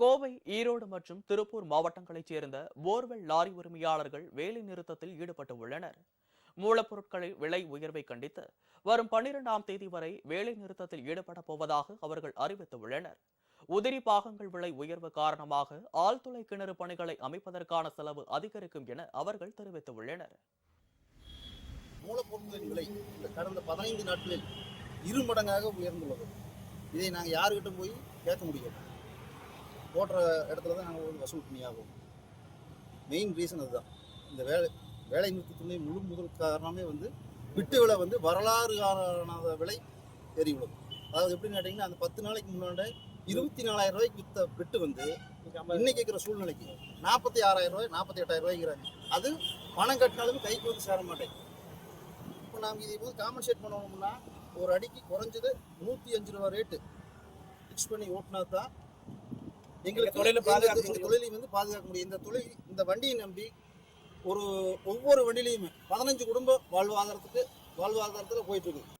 கோவை, ஈரோடு மற்றும் திருப்பூர் மாவட்டங்களைச் சேர்ந்த போர்வெல் லாரி உரிமையாளர்கள் வேலை நிறுத்தத்தில் ஈடுபட்டு உள்ளனர். மூலப்பொருட்களின் விலை உயர்வை கண்டித்து வரும் 12ஆம் தேதி வரை வேலை நிறுத்தத்தில் ஈடுபடப் போவதாக அவர்கள் அறிவித்துள்ளனர். உதிரி பாகங்கள் விலை உயர்வு காரணமாக ஆழ்துளை கிணறு பணிகளை அமைப்பதற்கான செலவு அதிகரிக்கும் என அவர்கள் தெரிவித்துள்ளனர். மூலப்பொருட்களின் விலை இந்த கடந்த 15 நாட்களில் இருமடங்காக உயர்ந்துள்ளது. இதை நாங்கள் யாருக்கிட்ட போய் கேட்க முடியாது. போடுற இடத்துல தான் நாங்கள் வந்து வசூல் பண்ணியாகும். மெயின் ரீசன் அதுதான். இந்த வேலை நிறுத்தத்துடைய முதல் காரணமே வந்து விட்டு விலை வந்து வரலாறு காரண விலை ஏறி உள்ளது. அதாவது எப்படின்னு கேட்டிங்கன்னா, அந்த 10 நாளைக்கு முன்னாடி 24,000 ரூபாய்க்கு விற்ற விட்டு வந்து இன்னைக்கு இருக்கிற சூழ்நிலைக்கு 46,000 ரூபாய் 48,000 ரூபாய்க்கிறாங்க. அது பணம் கட்டினாலும் கைக்கு வந்து சேர மாட்டேங்குது. இப்போ நாம் இதை வந்து காம்பன்சேட் பண்ணணும்னா ஒரு அடிக்கு குறைஞ்சது 105 ரூபா ரேட்டு ஃபிக்ஸ் பண்ணி ஓட்டினா தான் எங்களுக்கு தொழிலை வந்து பாதுகாக்க முடியும். இந்த வண்டியை நம்பி ஒவ்வொரு வண்டியிலையுமே 15 குடும்ப வாழ்வாதாரத்தில் போயிட்டு இருக்குது.